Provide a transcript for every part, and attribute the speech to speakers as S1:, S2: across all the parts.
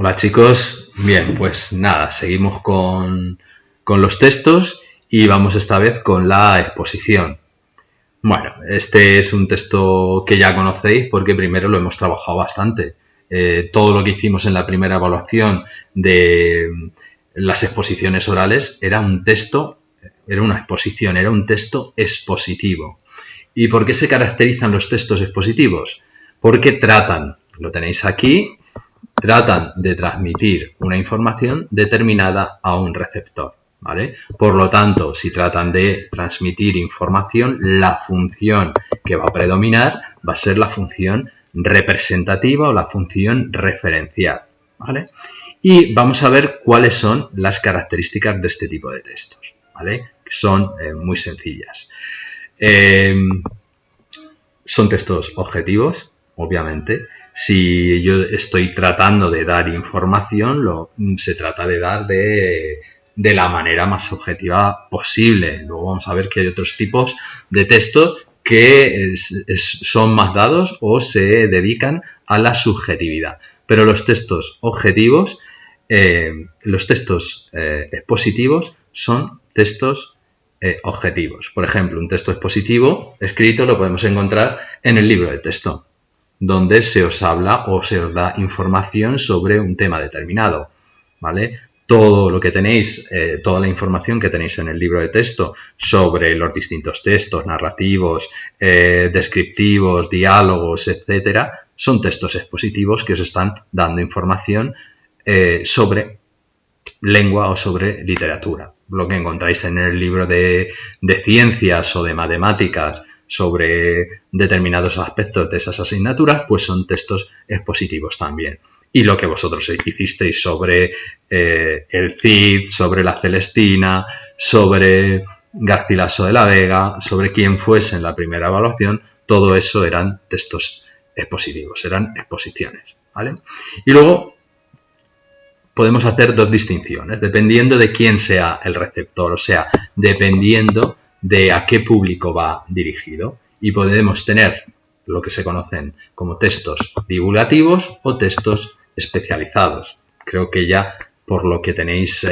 S1: Hola chicos, bien, pues nada, seguimos con los textos y vamos esta vez con la exposición. Bueno, este es un texto que ya conocéis porque primero lo hemos trabajado bastante. Todo lo que hicimos en la primera evaluación de las exposiciones orales era un texto, era una exposición, era un texto expositivo. ¿Y por qué se caracterizan los textos expositivos? Porque tratan, lo tenéis aquí, tratan de transmitir una información determinada a un receptor, ¿vale? Por lo tanto, si tratan de transmitir información, la función que va a predominar va a ser la función representativa o la función referencial, ¿vale? Y vamos a ver cuáles son las características de este tipo de textos, ¿vale? Que son muy sencillas. Son textos objetivos, obviamente. Si yo estoy tratando de dar información, se trata de dar de la manera más objetiva posible. Luego vamos a ver que hay otros tipos de textos que son más dados o se dedican a la subjetividad. Pero los textos objetivos, los textos expositivos son textos objetivos. Por ejemplo, un texto expositivo escrito lo podemos encontrar en el libro de texto, donde se os habla o se os da información sobre un tema determinado, ¿vale? Todo lo que tenéis, toda la información que tenéis en el libro de texto sobre los distintos textos narrativos, descriptivos, diálogos, etcétera, son textos expositivos que os están dando información sobre lengua o sobre literatura. Lo que encontráis en el libro de ciencias o de matemáticas sobre determinados aspectos de esas asignaturas, pues son textos expositivos también. Y lo que vosotros hicisteis sobre el Cid, sobre la Celestina, sobre Garcilaso de la Vega, sobre quién fuese en la primera evaluación, todo eso eran textos expositivos, eran exposiciones, ¿vale? Y luego podemos hacer dos distinciones, dependiendo de quién sea el receptor, o sea, dependiendo de a qué público va dirigido. Y podemos tener lo que se conocen como textos divulgativos o textos especializados. Creo que ya por lo que tenéis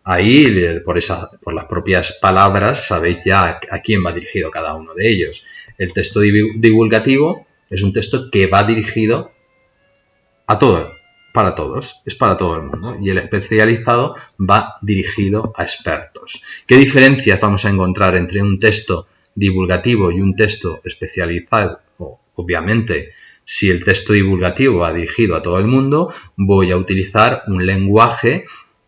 S1: ahí, por las propias palabras, sabéis ya a quién va dirigido cada uno de ellos. El texto divulgativo es un texto que va dirigido a todos. Para todos, es para todo el mundo. Y el especializado va dirigido a expertos. ¿Qué diferencias vamos a encontrar entre un texto divulgativo y un texto especializado? Obviamente, si el texto divulgativo va dirigido a todo el mundo, voy a utilizar un lenguaje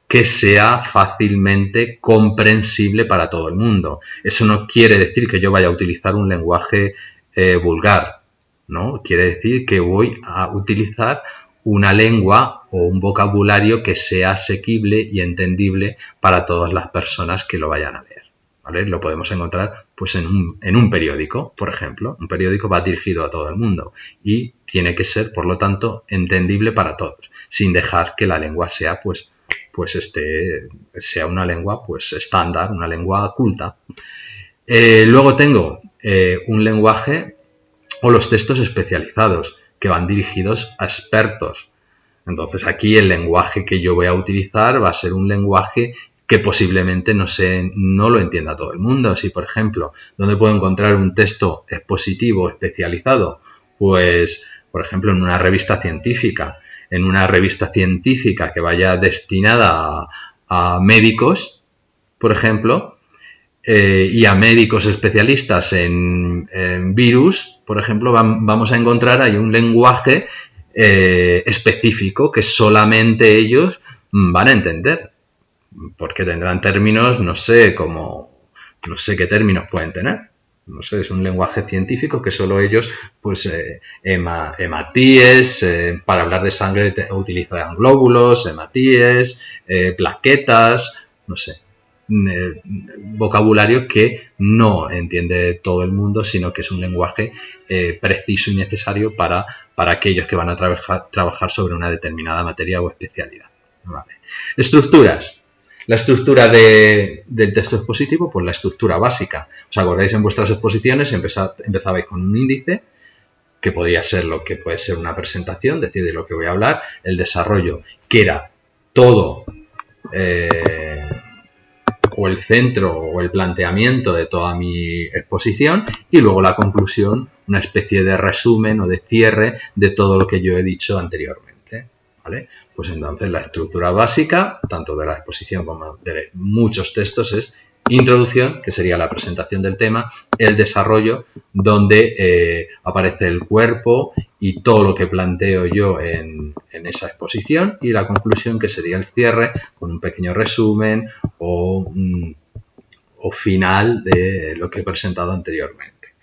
S1: que sea fácilmente comprensible para todo el mundo. Eso no quiere decir que yo vaya a utilizar un lenguaje vulgar, ¿no? Quiere decir que voy a utilizar una lengua o un vocabulario que sea asequible y entendible para todas las personas que lo vayan a leer, ¿vale? Lo podemos encontrar pues en un periódico, por ejemplo. Un periódico va dirigido a todo el mundo y tiene que ser, por lo tanto, entendible para todos, sin dejar que la lengua sea sea una lengua pues estándar, una lengua culta. Luego tengo un lenguaje o los textos especializados, que van dirigidos a expertos. Entonces aquí el lenguaje que yo voy a utilizar va a ser un lenguaje que posiblemente no lo entienda todo el mundo. Si, por ejemplo, ¿dónde puedo encontrar un texto expositivo especializado? Pues, por ejemplo, en una revista científica. En una revista científica que vaya destinada a médicos, por ejemplo, y a médicos especialistas en virus, por ejemplo, vamos a encontrar ahí un lenguaje específico que solamente ellos van a entender, porque tendrán términos, no sé qué términos pueden tener. No sé, es un lenguaje científico que solo ellos, pues, hematíes, para hablar de sangre utilizarán glóbulos, hematíes, plaquetas, no sé. Vocabulario que no entiende todo el mundo, sino que es un lenguaje preciso y necesario para aquellos que van a trabajar sobre una determinada materia o especialidad. Vale. Estructuras. La estructura del texto expositivo, pues la estructura básica. ¿Os acordáis en vuestras exposiciones? Empezabais con un índice, que podría ser lo que puede ser una presentación, es decir, de lo que voy a hablar, el desarrollo, que era todo o el centro o el planteamiento de toda mi exposición, y luego la conclusión, una especie de resumen o de cierre de todo lo que yo he dicho anteriormente, ¿vale? Pues entonces la estructura básica, tanto de la exposición como de muchos textos, es introducción, que sería la presentación del tema, el desarrollo, donde aparece el cuerpo y todo lo que planteo yo en esa exposición, y la conclusión, que sería el cierre, con un pequeño resumen o final de lo que he presentado anteriormente.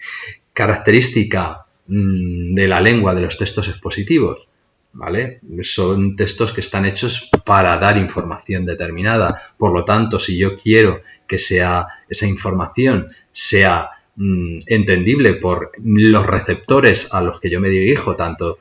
S1: Característica de la lengua de los textos expositivos, ¿vale? Son textos que están hechos para dar información determinada. Por lo tanto, si yo quiero que esa información sea entendible por los receptores a los que yo me dirijo, tanto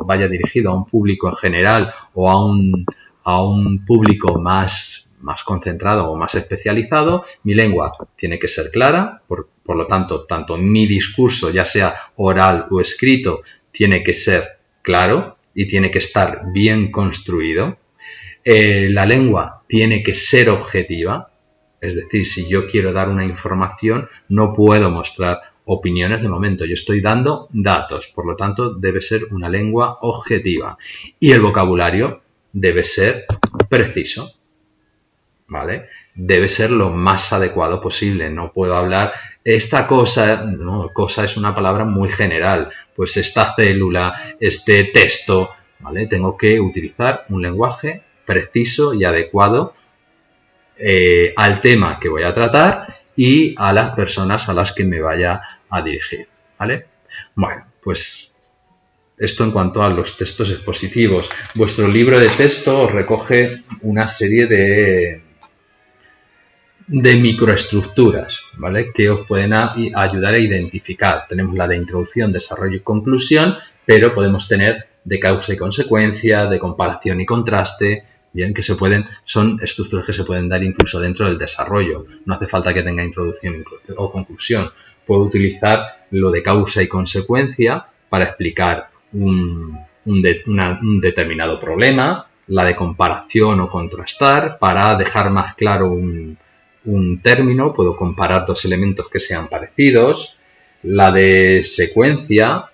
S1: vaya dirigido a un público en general o a un público más concentrado o más especializado, mi lengua tiene que ser clara, por lo tanto mi discurso, ya sea oral o escrito, tiene que ser claro y tiene que estar bien construido. La lengua tiene que ser objetiva, es decir, si yo quiero dar una información, no puedo mostrar opiniones de momento, yo estoy dando datos, por lo tanto debe ser una lengua objetiva, y el vocabulario debe ser preciso, ¿vale? Debe ser lo más adecuado posible. No puedo hablar esta cosa, no, cosa es una palabra muy general, pues esta célula, este texto, ¿vale? Tengo que utilizar un lenguaje preciso y adecuado al tema que voy a tratar y a las personas a las que me vaya a dirigir, ¿vale? Bueno, pues esto en cuanto a los textos expositivos. Vuestro libro de texto os recoge una serie de microestructuras, ¿vale? Que os pueden ayudar a identificar. Tenemos la de introducción, desarrollo y conclusión, pero podemos tener de causa y consecuencia, de comparación y contraste, bien, que son estructuras que se pueden dar incluso dentro del desarrollo. No hace falta que tenga introducción o conclusión. Puedo utilizar lo de causa y consecuencia para explicar un determinado problema, la de comparación o contrastar para dejar más claro un término, puedo comparar dos elementos que sean parecidos. La de secuencia,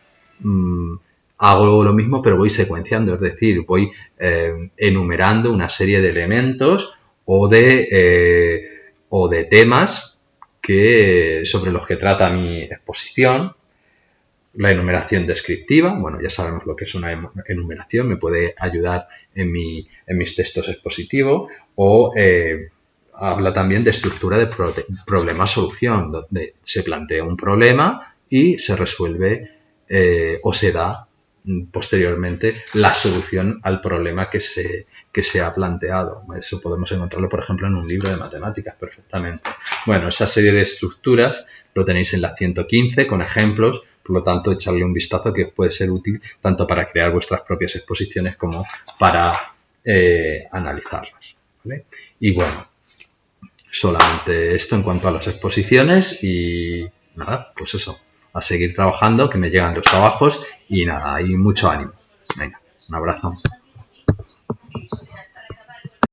S1: hago lo mismo pero voy secuenciando, es decir, voy enumerando una serie de elementos o de temas sobre los que trata mi exposición. La enumeración descriptiva, bueno, ya sabemos lo que es una enumeración, me puede ayudar en mis textos expositivos, o habla también de estructura de problema-solución, donde se plantea un problema y se resuelve o se da posteriormente la solución al problema que se ha planteado. Eso podemos encontrarlo, por ejemplo, en un libro de matemáticas perfectamente. Bueno, esa serie de estructuras lo tenéis en la 115 con ejemplos, por lo tanto, echarle un vistazo que os puede ser útil tanto para crear vuestras propias exposiciones como para analizarlas, ¿vale? Y bueno, solamente esto en cuanto a las exposiciones y nada, pues eso, a seguir trabajando, que me llegan los trabajos y nada, hay mucho ánimo. Venga, un abrazo.